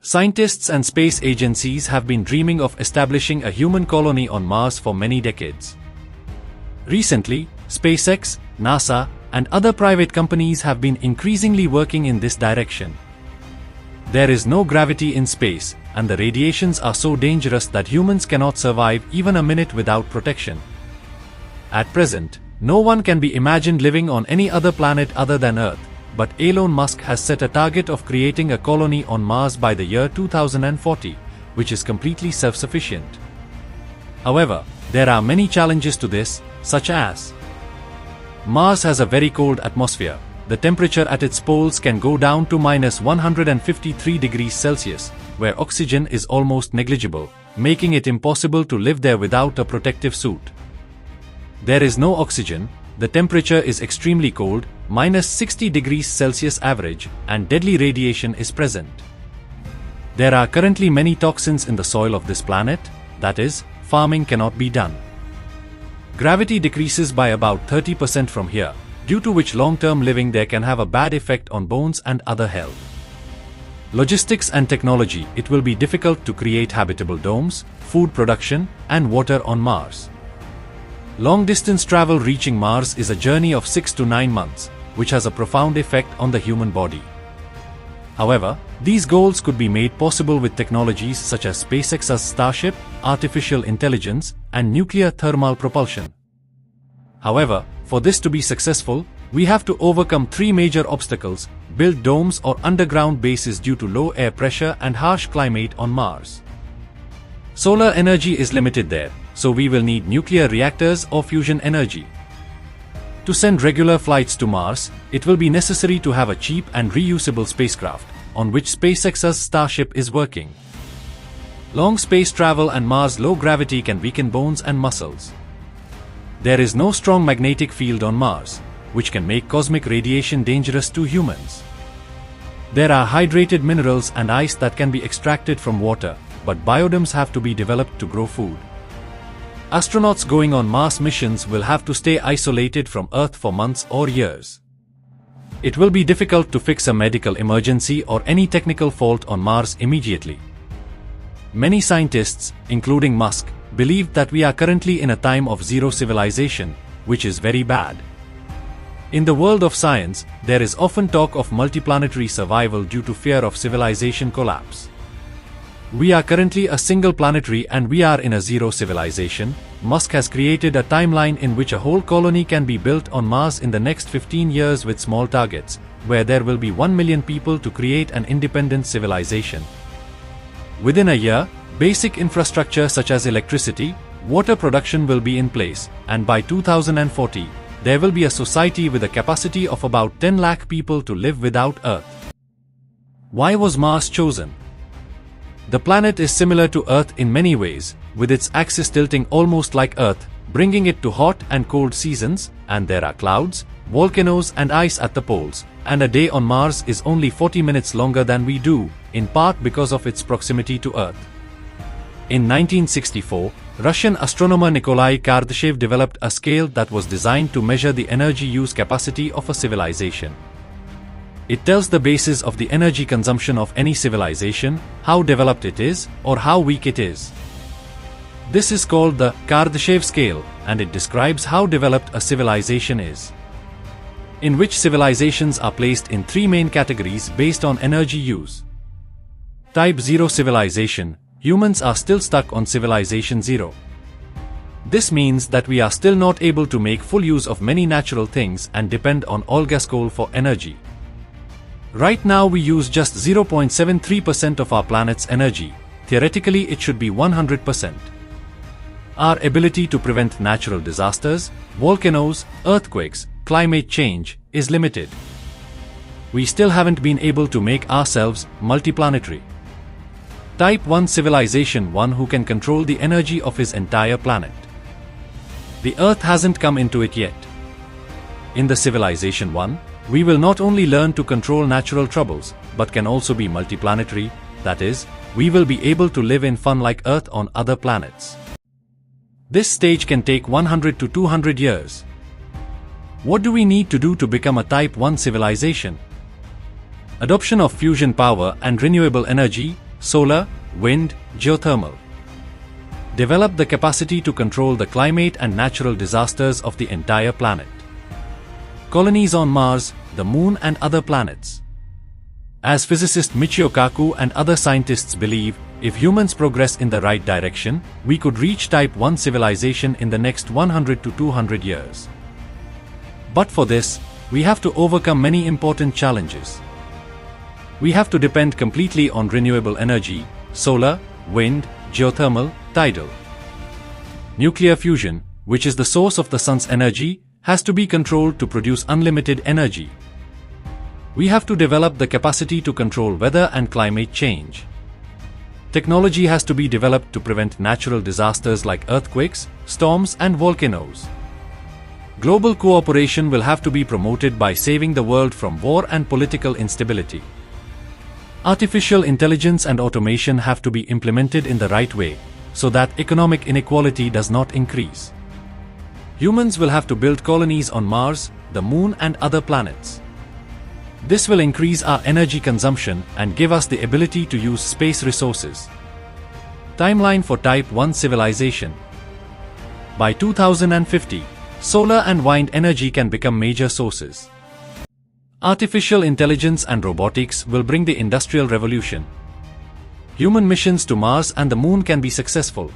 Scientists and space agencies have been dreaming of establishing a human colony on Mars for many decades. Recently, SpaceX, NASA, and other private companies have been increasingly working in this direction. There is no gravity in space, and the radiations are so dangerous that humans cannot survive even a minute without protection. At present, no one can be imagined living on any other planet other than Earth, but Elon Musk has set a target of creating a colony on Mars by the year 2040, which is completely self-sufficient. However, there are many challenges to this, such as Mars has a very cold atmosphere. The temperature at its poles can go down to -153 degrees Celsius, where oxygen is almost negligible, making it impossible to live there without a protective suit. There is no oxygen, the temperature is extremely cold, -60 degrees Celsius average, and deadly radiation is present. There are currently many toxins in the soil of this planet, that is, farming cannot be done. Gravity decreases by about 30% from here, due to which long-term living there can have a bad effect on bones and other health. Logistics and technology. It will be difficult to create habitable domes, food production, and water on Mars. Long-distance travel reaching Mars is a journey of 6 to 9 months, which has a profound effect on the human body. However, these goals could be made possible with technologies such as SpaceX's Starship, artificial intelligence, and nuclear thermal propulsion. However, for this to be successful, we have to overcome 3 major obstacles: build domes or underground bases due to low air pressure and harsh climate on Mars. Solar energy is limited there, so we will need nuclear reactors or fusion energy. To send regular flights to Mars, it will be necessary to have a cheap and reusable spacecraft, on which SpaceX's Starship is working. Long space travel and Mars low gravity can weaken bones and muscles. There is no strong magnetic field on Mars, which can make cosmic radiation dangerous to humans. There are hydrated minerals and ice that can be extracted from water, but biodomes have to be developed to grow food. Astronauts going on Mars missions will have to stay isolated from Earth for months or years. It will be difficult to fix a medical emergency or any technical fault on Mars immediately. Many scientists, including Musk, believe that we are currently in a time of zero civilization, which is very bad. In the world of science, there is often talk of multiplanetary survival due to fear of civilization collapse. We are currently a single planetary and we are in a zero civilization. Musk has created a timeline in which a whole colony can be built on Mars in the next 15 years with small targets, where there will be 1 million people to create an independent civilization. Within a year, basic infrastructure such as electricity, water production will be in place, and by 2040, there will be a society with a capacity of about 10 lakh people to live without Earth. Why was Mars chosen? The planet is similar to Earth in many ways, with its axis tilting almost like Earth, bringing it to hot and cold seasons, and there are clouds, volcanoes and ice at the poles, and a day on Mars is only 40 minutes longer than we do, in part because of its proximity to Earth. In 1964, Russian astronomer Nikolai Kardashev developed a scale that was designed to measure the energy use capacity of a civilization. It tells the basis of the energy consumption of any civilization, how developed it is, or how weak it is. This is called the Kardashev scale, and it describes how developed a civilization is. In which civilizations are placed in 3 main categories based on energy use. Type 0 civilization. Humans are still stuck on civilization 0. This means that we are still not able to make full use of many natural things and depend on oil gas coal for energy. Right now we use just 0.73% of our planet's energy. Theoretically it should be 100%. Our ability to prevent natural disasters, volcanoes, earthquakes, climate change, is limited. We still haven't been able to make ourselves multiplanetary. Type 1 civilization, one who can control the energy of his entire planet. The Earth hasn't come into it yet. In the civilization 1, we will not only learn to control natural troubles, but can also be multiplanetary, that is, we will be able to live in fun like Earth on other planets. This stage can take 100 to 200 years. What do we need to do to become a Type 1 civilization? Adoption of fusion power and renewable energy, solar, wind, geothermal. Develop the capacity to control the climate and natural disasters of the entire planet. Colonies on Mars, the Moon and other planets. As physicist Michio Kaku and other scientists believe, if humans progress in the right direction, we could reach Type 1 civilization in the next 100 to 200 years. But for this, we have to overcome many important challenges. We have to depend completely on renewable energy, solar, wind, geothermal, tidal. Nuclear fusion, which is the source of the sun's energy, has to be controlled to produce unlimited energy. We have to develop the capacity to control weather and climate change. Technology has to be developed to prevent natural disasters like earthquakes, storms and volcanoes. Global cooperation will have to be promoted by saving the world from war and political instability. Artificial intelligence and automation have to be implemented in the right way, so that economic inequality does not increase. Humans will have to build colonies on Mars, the Moon and other planets. This will increase our energy consumption and give us the ability to use space resources. Timeline for Type 1 civilization. By 2050, solar and wind energy can become major sources. Artificial intelligence and robotics will bring the Industrial Revolution. Human missions to Mars and the Moon can be successful.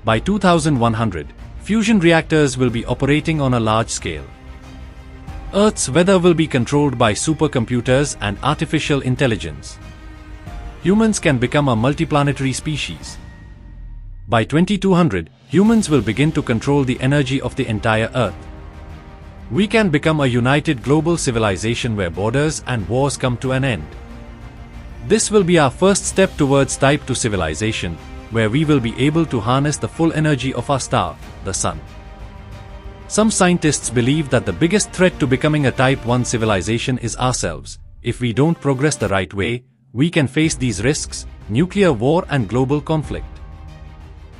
By 2100, fusion reactors will be operating on a large scale. Earth's weather will be controlled by supercomputers and artificial intelligence. Humans can become a multiplanetary species. By 2200, humans will begin to control the energy of the entire Earth. We can become a united global civilization where borders and wars come to an end. This will be our first step towards Type 2 civilization, where we will be able to harness the full energy of our star, the Sun. Some scientists believe that the biggest threat to becoming a Type 1 civilization is ourselves. If we don't progress the right way, we can face these risks: nuclear war and global conflict,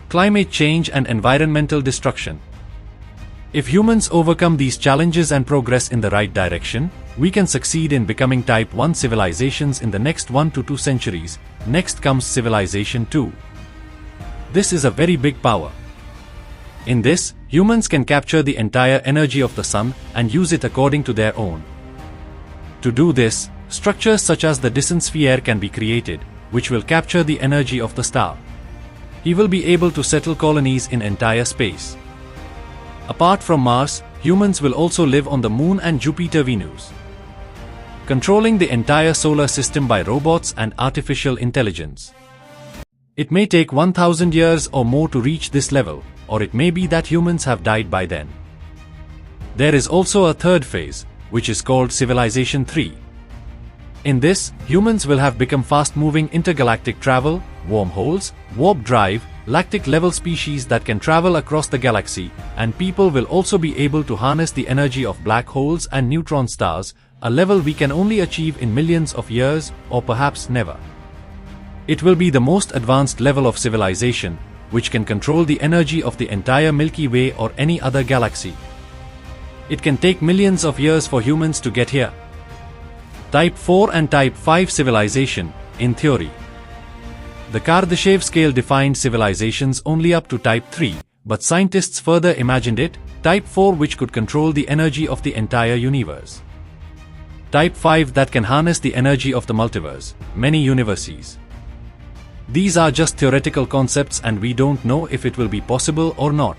climate change and environmental destruction. If humans overcome these challenges and progress in the right direction, we can succeed in becoming Type 1 civilizations in the next 1 to 2 centuries. Next comes Civilization 2. This is a very big power. In this, humans can capture the entire energy of the Sun and use it according to their own. To do this, structures such as the Dyson sphere can be created, which will capture the energy of the star. He will be able to settle colonies in entire space. Apart from Mars, humans will also live on the Moon and Jupiter Venus, controlling the entire solar system by robots and artificial intelligence. It may take 1000 years or more to reach this level, or it may be that humans have died by then. There is also a third phase, which is called Civilization 3. In this, humans will have become fast-moving intergalactic travel, wormholes, warp drive, lactic-level species that can travel across the galaxy, and people will also be able to harness the energy of black holes and neutron stars, a level we can only achieve in millions of years or perhaps never. It will be the most advanced level of civilization, which can control the energy of the entire Milky Way or any other galaxy. It can take millions of years for humans to get here. Type 4 and Type 5 civilization, in theory. The Kardashev scale defined civilizations only up to Type 3, but scientists further imagined it, Type 4 which could control the energy of the entire universe. Type 5 that can harness the energy of the multiverse, many universes. These are just theoretical concepts and we don't know if it will be possible or not.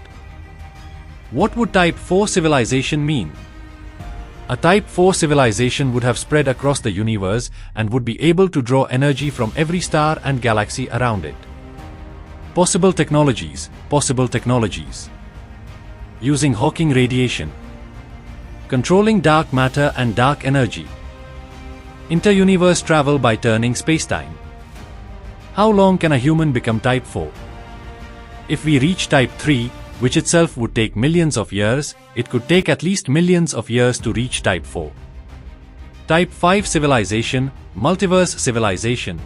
What would Type 4 civilization mean? A Type 4 civilization would have spread across the universe and would be able to draw energy from every star and galaxy around it. Possible technologies. Using Hawking radiation. Controlling dark matter and dark energy. Inter-universe travel by turning spacetime. How long can a human become Type 4? If we reach Type 3, which itself would take millions of years, it could take at least millions of years to reach Type 4. Type 5 civilization, multiverse civilization.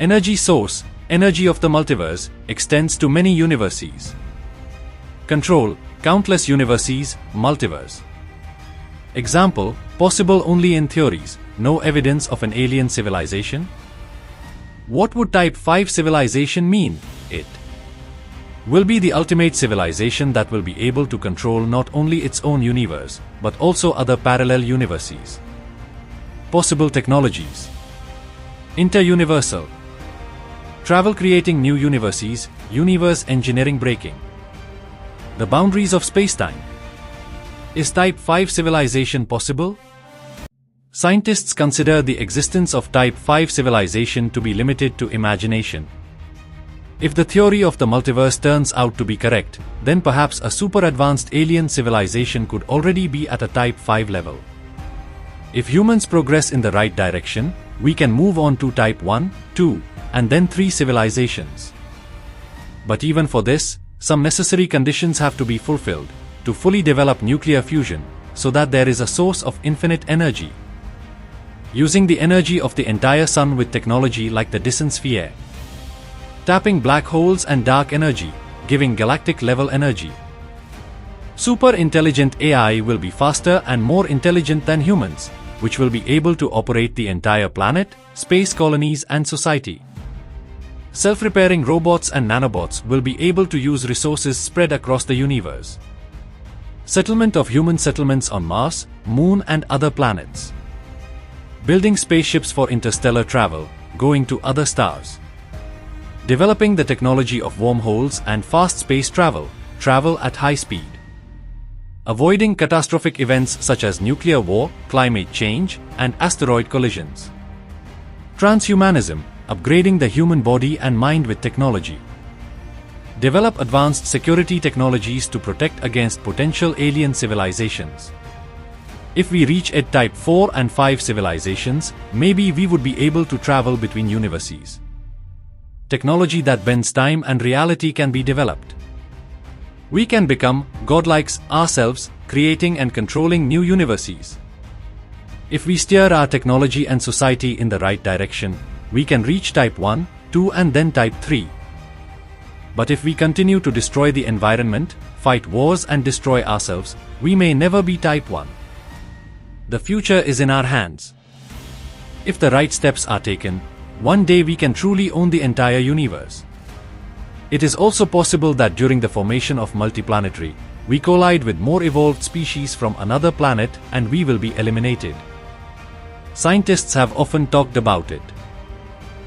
Energy source, energy of the multiverse, extends to many universes. Control, countless universes, multiverse. Example, possible only in theories, no evidence of an alien civilization. What would Type 5 civilization mean? It will be the ultimate civilization that will be able to control not only its own universe, but also other parallel universes. Possible technologies: interuniversal travel, creating new universes, universe engineering, breaking the boundaries of spacetime. Is Type 5 civilization possible? Scientists consider the existence of Type 5 civilization to be limited to imagination. If the theory of the multiverse turns out to be correct, then perhaps a super advanced alien civilization could already be at a Type 5 level. If humans progress in the right direction, we can move on to Type 1, 2, and then 3 civilizations. But even for this, some necessary conditions have to be fulfilled to fully develop nuclear fusion, so that there is a source of infinite energy. Using the energy of the entire sun with technology like the Dyson sphere. Tapping black holes and dark energy, giving galactic level energy. Super intelligent AI will be faster and more intelligent than humans, which will be able to operate the entire planet, space colonies and society. Self-repairing robots and nanobots will be able to use resources spread across the universe. Settlement of human settlements on Mars, Moon and other planets. Building spaceships for interstellar travel, going to other stars. Developing the technology of wormholes and fast space travel, travel at high speed. Avoiding catastrophic events such as nuclear war, climate change, and asteroid collisions. Transhumanism, upgrading the human body and mind with technology. Develop advanced security technologies to protect against potential alien civilizations. If we reach at Type 4 and 5 civilizations, maybe we would be able to travel between universes. Technology that bends time and reality can be developed. We can become godlikes ourselves, creating and controlling new universes. If we steer our technology and society in the right direction, we can reach Type 1, 2 and then Type 3. But if we continue to destroy the environment, fight wars and destroy ourselves, we may never be Type 1. The future is in our hands. If the right steps are taken, one day we can truly own the entire universe. It is also possible that during the formation of multiplanetary, we collide with more evolved species from another planet and we will be eliminated. Scientists have often talked about it.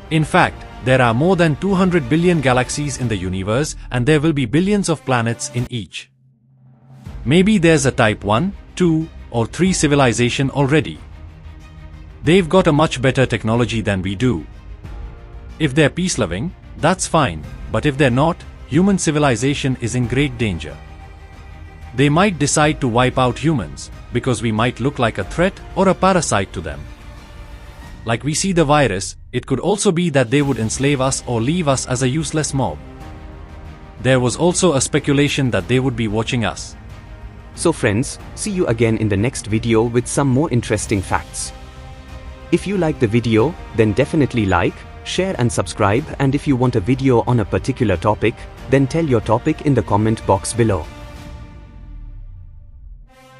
In fact, there are more than 200 billion galaxies in the universe and there will be billions of planets in each. Maybe there's a Type 1, 2, or 3 civilization already. They've got a much better technology than we do. If they're peace-loving, that's fine, but if they're not, human civilization is in great danger. They might decide to wipe out humans, because we might look like a threat or a parasite to them. Like we see the virus, it could also be that they would enslave us or leave us as a useless mob. There was also a speculation that they would be watching us. So friends, see you again in the next video with some more interesting facts. If you like the video, then definitely like, share and subscribe, and if you want a video on a particular topic, then tell your topic in the comment box below.